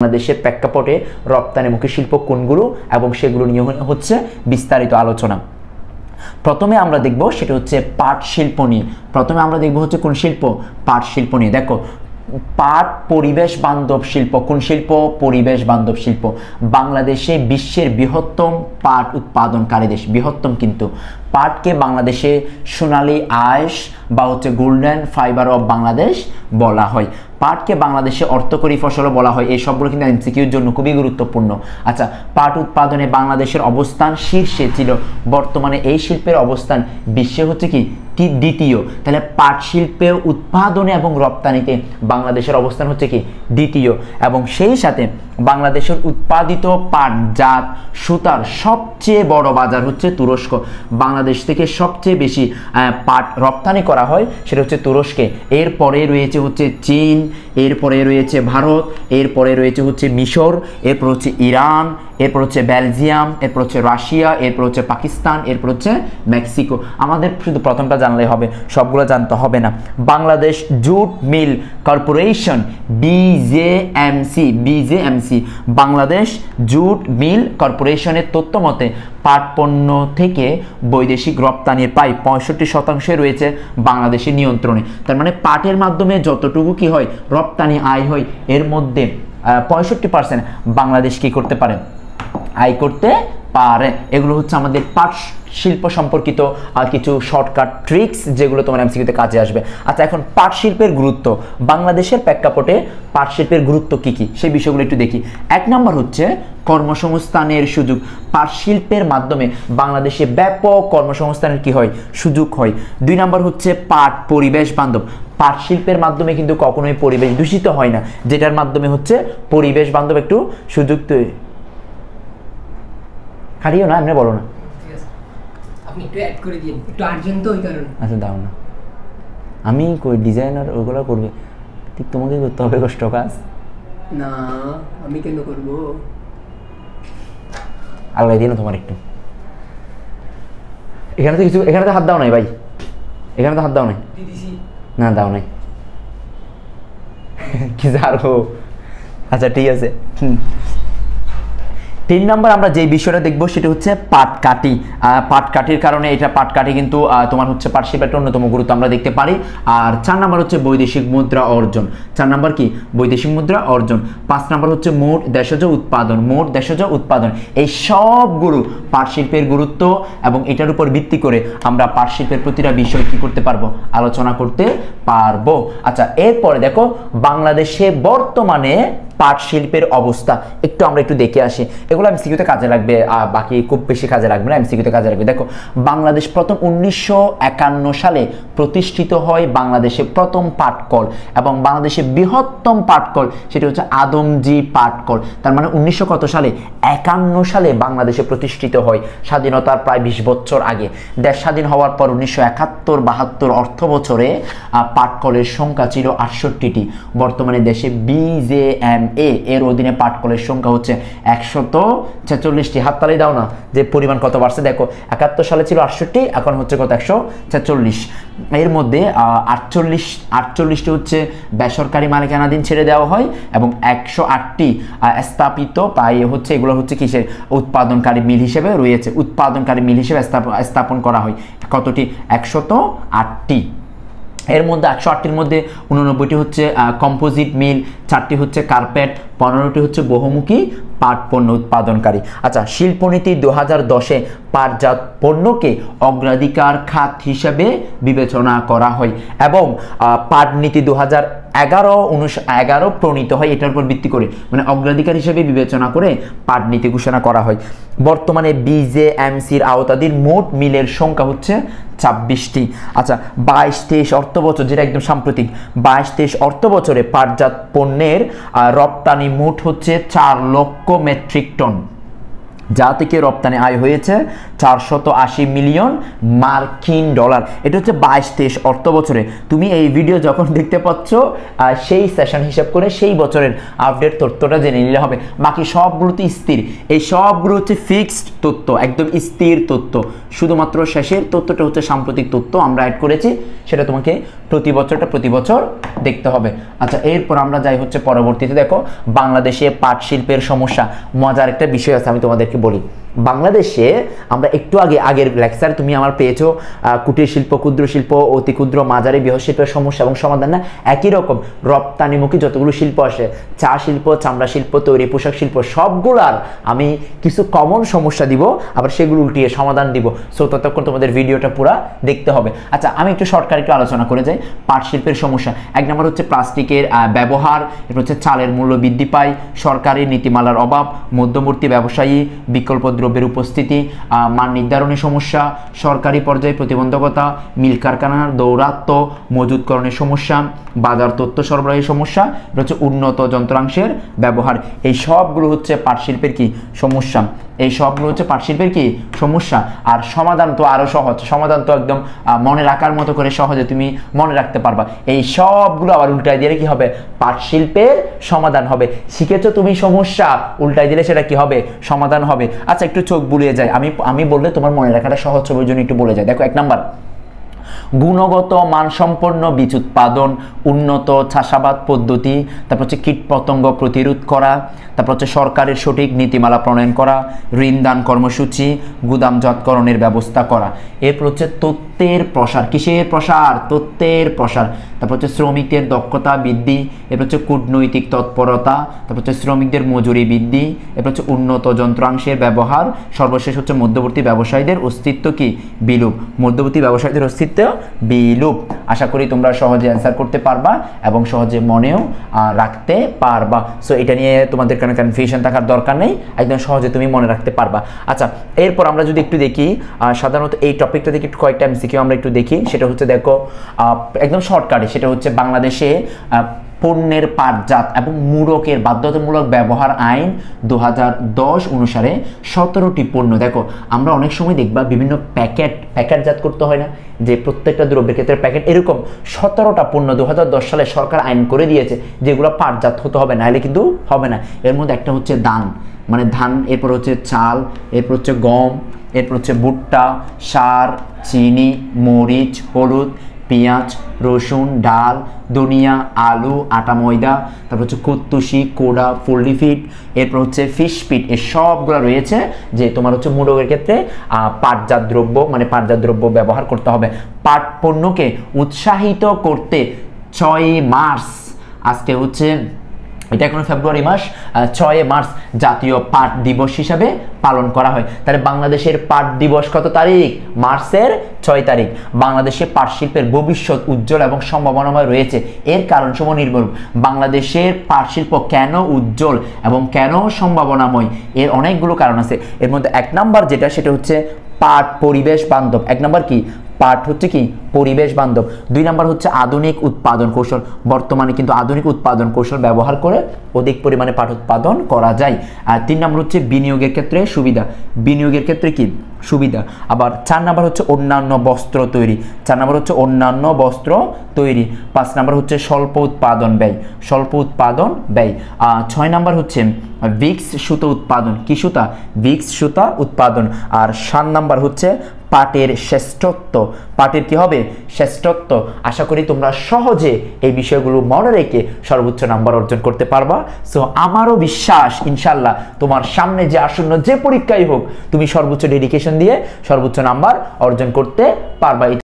বাংলাদেশের প্রেক্ষাপটে রপ্তানিমুখী শিল্প কোনগুলো এবং সেগুলো নিয়ে হচ্ছে বিস্তারিত আলোচনা। প্রথমে আমরা দেখব সেটা হচ্ছে পাট শিল্প নিয়ে। প্রথমে আমরা দেখব হচ্ছে কোন শিল্প? পাট শিল্প নিয়ে। দেখো, পাট পরিবেশ বান্ধব শিল্প। কোন শিল্প? পরিবেশ বান্ধব শিল্প। বাংলাদেশে বিশ্বের বৃহত্তম পাট উৎপাদনকারী দেশ, বৃহত্তম কিন্তু। পাটকে বাংলাদেশে সোনালী আঁশ বা হচ্ছে গোল্ডেন ফাইবার অফ বাংলাদেশ বলা হয়। পাটকে বাংলাদেশে অর্থকরী ফসলও বলা হয়। এই সবগুলো কিন্তু এমসিকিউর জন্য খুবই গুরুত্বপূর্ণ। আচ্ছা, পাট উৎপাদনে বাংলাদেশের অবস্থান শীর্ষে ছিল। বর্তমানে এই শিল্পের অবস্থান বিশ্বে হচ্ছে কি দ্বিতীয়। তাহলে পাট শিল্পে উৎপাদনে এবং রপ্তানিতে বাংলাদেশের অবস্থান হচ্ছে কি দ্বিতীয়। এবং সেই সাথে বাংলাদেশের উৎপাদিত পাট জাত সুতার সবচেয়ে বড় বাজার হচ্ছে তুরস্ক। বাংলাদেশ থেকে সবচেয়ে বেশি পাট রপ্তানি করা হয় সেটা হচ্ছে তুরস্কে। এরপরে রয়েছে হচ্ছে চীন, এরপরে রয়েছে ভারত, এরপরে রয়েছে হচ্ছে মিশর, এরপর হচ্ছে ইরান, এরপর হচ্ছে বেলজিয়াম, এরপর হচ্ছে রাশিয়া, এরপর হচ্ছে পাকিস্তান, এরপর হচ্ছে মেক্সিকো। আমাদের শুধু প্রথমটা জানলে হবে, সবগুলো জানতে হবে না। Bangladesh Jute Mill Corporation BJMC, Bangladesh Jute Mill কর্পোরেশনের তথ্য মতে পাট পণ্য থেকে বৈদেশিক রপ্তানির প্রায় 65% রয়েছে বাংলাদেশের নিয়ন্ত্রণে। তার মানে পাটের মাধ্যমে যতটুকু কি হয় রপ্তানি আয় হয়, এর মধ্যে 65% বাংলাদেশ কি করতে পারে? আয় করতে পারে। এগুলো হচ্ছে আমাদের পাট শিল্প সম্পর্কিত কিছু শর্টকাট ট্রিক্স, যেগুলো তোমার এমসিকিউতে কাজে আসবে। আচ্ছা, এখন পাট শিল্পের গুরুত্ব, বাংলাদেশের প্রেক্ষাপটে পাট শিল্পের গুরুত্ব কি কি সেই বিষয়গুলো একটু দেখি। 1 নম্বর হচ্ছে কর্মসংস্থানের সুযোগ। পাট শিল্পের মাধ্যমে বাংলাদেশে ব্যাপক কর্মসংস্থানের কি হয়? সুযোগ হয়। 2 নম্বর হচ্ছে পাট পরিবেশ বান্ধব। পাট শিল্পের মাধ্যমে কিন্তু কখনোই পরিবেশ দূষিত হয় না, যেটার মাধ্যমে হচ্ছে পরিবেশ বান্ধব একটু সুযোগ তৈরি। খাটিও না, এমনি বলো না। আপনি একটু অ্যাড করে দিন, একটু আর্জেন্ট তো ওই কারণে। আচ্ছা, দাও না, আমি কই ডিজাইনার ওগুলো করবে, ঠিক তোমাকে করতে হবে কষ্ট কাজ। না, আমি কেন করব? আল্লাহ দিন তোমার একটু। এখানে তো কিছু, এখানে তো হাত দাও নাই ভাই, এখানে তো হাত দাও নাই। না, দাও নাই কি জানো। আচ্ছা, ঠিক আছে। 3 নম্বর আমরা যে বিষয়টা দেখবো সেটা হচ্ছে পাটকাঠি। পাটকাঠির কারণে এটা পাটকাঠি কিন্তু তোমার হচ্ছে পাট শিল্পের একটা অন্যতম গুরুত্ব আমরা দেখতে পারি। আর 4 নম্বর হচ্ছে বৈদেশিক মুদ্রা অর্জন। 4 নম্বর কি? বৈদেশিক মুদ্রা অর্জন। 5 নম্বর হচ্ছে মোট দেশজ উৎপাদন। মোট দেশজ উৎপাদন, এই সবগুলো পাট শিল্পের গুরুত্ব এবং এটার উপর ভিত্তি করে আমরা পাট শিল্পের প্রতিটা বিষয় কি করতে পারবো? আলোচনা করতে পারবো। আচ্ছা, এরপরে দেখো বাংলাদেশে বর্তমানে পাট শিল্পের অবস্থা একটু আমরা একটু দেখে আসি। এগুলো এমসিকিউতে কাজে লাগবে, বাকি খুব বেশি কাজে লাগবে না, এমসিকিউতে কাজে লাগবে। দেখো, বাংলাদেশ প্রথম 1951 সালে প্রতিষ্ঠিত হয় বাংলাদেশে প্রথম পাটকল, এবং বাংলাদেশের বৃহত্তম পাটকল সেটা হচ্ছে আদমজি পাটকল। তার মানে 1900 কত সালে? 51 সালে বাংলাদেশে প্রতিষ্ঠিত হয়, স্বাধীনতার প্রায় 20 বছর আগে। দেশ স্বাধীন হওয়ার পর 1971-72 অর্থ বছরে পাটকলের সংখ্যা ছিল 68টি। বর্তমানে দেশে বিজেএমএ এর অধীনে পাটকলের সংখ্যা হচ্ছে 146টি। হাততালি দাও না, যে পরিমাণ কত বাড়ছে দেখো। 71 সালে ছিল 68, এখন হচ্ছে কত? 146। এর মধ্যে 48টি হচ্ছে বেসরকারি মালিকানাধীন ছেড়ে দেওয়া হয়, এবং 108টি স্থাপিত প্রায় হচ্ছে, এগুলো হচ্ছে কিসের? উৎপাদনকারী মিল হিসেবে রয়েছে, উৎপাদনকারী মিল হিসেবে স্থাপন করা হয়। কতটি? 108টি। এর মধ্যে 108টির মধ্যে 89টি হচ্ছে কম্পোজিট মিল, 4টি হচ্ছে কার্পেট, 15টি হচ্ছে বহুমুখী পাট পণ্য উৎপাদনকারী। আচ্ছা, শিল্পনীতি 2010-এ পাটজাত পণ্যকে অগ্রাধিকার খাত হিসেবে বিবেচনা করা হয়, এবং পাট নীতি 2011 প্রণীত হয় এটার উপর ভিত্তি করে, মানে অগ্রাধিকার হিসেবে বিবেচনা করে পাট নীতি ঘোষণা করা হয়। বর্তমানে বিজেএমসির আওতাধীন মোট মিলের সংখ্যা হচ্ছে 26টি। আচ্ছা, 22-23 অর্থ বছর, যেটা একদম সাম্প্রতিক, 22-23 অর্থ বছরে পাটজাত পণ্যের রপ্তানি মোট হচ্ছে 4 লক্ষ মেট্রিক টন। যা থেকে রপ্তানি আয় হয়েছে 480 মিলিয়ন মার্কিন ডলার। এটা হচ্ছে 22-23 অর্থ বছরে। তুমি এই ভিডিও যখন দেখতে পাচ্ছ সেই সেশন হিসাব করে সেই বছরের আপডেট তথ্যটা জেনে নিলে হবে। বাকি সবগুলোতে স্থির, এই সবগুলো হচ্ছে ফিক্সড তথ্য, একদম স্থির তথ্য। শুধুমাত্র শেষের তথ্যটা হচ্ছে সাম্প্রতিক তথ্য আমরা অ্যাড করেছি, সেটা তোমাকে প্রতি বছর দেখতে হবে। আচ্ছা, এরপর আমরা যাই হচ্ছে পরবর্তীতে। দেখো, বাংলাদেশে পাট শিল্পের সমস্যা। মজার একটা বিষয় আছে, আমি তোমাদেরকে বলি। বাংলাদেশে আমরা একটু আগের লেকচার তুমি আমার পেয়েছো, কুটির শিল্প, ক্ষুদ্র শিল্প, অতি ক্ষুদ্র, মাঝারি, বৃহৎ শিল্পের সমস্যা এবং সমাধান। না, একই রকম রপ্তানিমুখী যতগুলো শিল্প আসে, চা শিল্প, চামড়া শিল্প, তৈরি পোশাক শিল্প, সবগুলার আমি কিছু কমন সমস্যা দিব, আবার সেগুলো উল্টিয়ে সমাধান দিব। সো ততক্ষণ তোমাদের ভিডিওটা পুরো দেখতে হবে। আচ্ছা, আমি একটু শর্টকাট একটু আলোচনা করে যাই। পাট শিল্পের সমস্যা, 1 নম্বর হচ্ছে প্লাস্টিকের ব্যবহার, এরপর হচ্ছে চালের মূল্য বৃদ্ধি পায়, সরকারি নীতিমালার অভাব, মধ্যবর্তী ব্যবসায়ী, বিকল্প দ্রব্যের উপস্থিতি, মান নির্ধারণের সমস্যা, সরকারি পর্যায়ে প্রতিবন্ধকতা, মিল কারখানার দৌরাত্ম্য, মজুতকরণের সমস্যা, বাজার তথ্য সরবরাহের সমস্যা, এটা হচ্ছে উন্নত যন্ত্রাংশের ব্যবহার। এই সবগুলো হচ্ছে পাট শিল্পের কি সমস্যা, এই সবগুলো হচ্ছে পাট শিল্পের কি সমস্যা। আর সমাধান তো আরো সহজ, সমাধান তো একদম মনে রাখার মতো করে সহজে তুমি মনে রাখতে পারবা। এই সবগুলো আবার উল্টাই দিলে কি হবে, পাট শিল্পের সমাধান হবে। শিখেছো তুমি সমস্যা, উল্টাই দিলে সেটা কি হবে, সমাধান হবে। আচ্ছা, একটু চোখ বুলিয়ে যায়, আমি বললে তোমার মনে রাখাটা সহজ হবে, জন্য একটু বলে যায়। দেখো, 1 নাম্বার, গুণগত মানসম্পন্ন বীজ উৎপাদন, উন্নত চাষাবাদ পদ্ধতি, তারপর হচ্ছে কীটপতঙ্গ প্রতিরোধ করা, তারপর হচ্ছে সরকারের সঠিক নীতিমালা প্রণয়ন করা, ঋণদান কর্মসূচি, গুদামজাতকরণের ব্যবস্থা করা। এরপর হচ্ছে তথ্যের প্রসার, কিসের প্রসার, তথ্যের প্রসার। তারপর হচ্ছে শ্রমিকদের দক্ষতা বৃদ্ধি, এরপর হচ্ছে কূটনৈতিক তৎপরতা, তারপর হচ্ছে শ্রমিকদের মজুরি বৃদ্ধি, এরপর হচ্ছে উন্নত যন্ত্রাংশের ব্যবহার, সর্বশেষ হচ্ছে মধ্যবর্তী ব্যবসায়ীদের অস্তিত্ব কি বিলুপ, মধ্যবর্তী ব্যবসায়ীদের অস্তিত্ব বিলুপ। আশা করি তোমরা সহজে অ্যান্সার করতে পারবা এবং সহজে মনেও রাখতে পারবা। সো এটা নিয়ে তোমাদের কোনো কনফিউশন থাকার দরকার নেই, একদম সহজে তুমি মনে রাখতে পারবা। আচ্ছা, এরপর আমরা যদি একটু দেখি, সাধারণত এই টপিকটা থেকে একটু কয়েকটা এমসিকিউ আমরা একটু দেখি। সেটা হচ্ছে দেখো, একদম শর্টকাটে, সেটা হচ্ছে বাংলাদেশে পণ্যের পাটজাত এবং মূরকের বাধ্যতামূলক ব্যবহার আইন 2010 অনুসারে 17টি পণ্য। দেখো, আমরা অনেক সময় দেখবা বিভিন্ন প্যাকেটজাত করতে হয় না, যে প্রত্যেকটা দ্রব্যের ক্ষেত্রে প্যাকেট, এরকম 17টা পণ্য 2010 সালে সরকার আইন করে দিয়েছে যেগুলো পাটজাত হতে হবে, নাহলে কিন্তু হবে না। এর মধ্যে একটা হচ্ছে ধান, মানে ধান, এরপর হচ্ছে চাল, এরপর হচ্ছে গম, এরপর হচ্ছে ভুট্টা, সার, চিনি, মরিচ, হলুদ, পেঁয়াজ, রসুন, ডাল, ধনিয়া, আলু, আটা, ময়দা, তারপর হচ্ছে কুত্তুসি, কোড়া, পোল্ট্রি ফিড, এরপর হচ্ছে ফিশ ফিড। এই সবগুলো রয়েছে যে তোমার হচ্ছে মূরকের ক্ষেত্রে পাটজাত দ্রব্য, মানে পাটজাত দ্রব্য ব্যবহার করতে হবে। পাট পণ্যকে উৎসাহিত করতে 6 মার্চ, আজকে হচ্ছে এটা এখন ফেব্রুয়ারি মাস, 6 মার্চ জাতীয় পাট দিবস হিসাবে পালন করা হয়। তাহলে বাংলাদেশের পাট দিবস কত তারিখ, মার্চের 6 তারিখ। বাংলাদেশে পাট শিল্পের ভবিষ্যৎ উজ্জ্বল এবং সম্ভাবনাময় রয়েছে। এর কারণসমূহ নির্ভর, বাংলাদেশের পাট শিল্প কেন উজ্জ্বল এবং কেন সম্ভাবনাময়, এর অনেকগুলো কারণ আছে। এর মধ্যে 1 নাম্বার যেটা, সেটা হচ্ছে পাট পরিবেশ বান্ধব। 1 নাম্বার কি, পাট হচ্ছে কি পরিবেশ বান্ধব। 2 নাম্বার হচ্ছে আধুনিক উৎপাদন কৌশল, বর্তমানে কিন্তু আধুনিক উৎপাদন কৌশল ব্যবহার করে অধিক পরিমাণে পাট উৎপাদন করা যায়। আর 3 নাম্বার হচ্ছে বিনিয়োগের ক্ষেত্রে সুবিধা, বিনিয়োগের ক্ষেত্রে কি সুবিধা। আবার 4 নাম্বার হচ্ছে অন্যান্য বস্ত্র তৈরি, 4 নাম্বার হচ্ছে অন্যান্য বস্ত্র তৈরি। 5 নাম্বার হচ্ছে স্বল্প উৎপাদন ব্যয়, স্বল্প উৎপাদন ব্যয়। 6 নাম্বার হচ্ছে ভিক্স সুতা উৎপাদন, কি সুতা, ভিক্স সুতা উৎপাদন। আর 7 নাম্বার হচ্ছে পাটের শ্রেষ্ঠত্ব, পাটের কি হবে শ্রেষ্ঠত্ব। আশা করি তোমরা সহজে এই বিষয়গুলো মনে রেখে সর্বোচ্চ নাম্বার অর্জন করতে পারবা। সো আমারও বিশ্বাস ইনশাল্লাহ তোমার সামনে যে আসন্ন যে পরীক্ষাই হোক, তুমি সর্বোচ্চ ডেডিকেশন দিয়ে সর্বোচ্চ নাম্বার অর্জন করতে পারবা।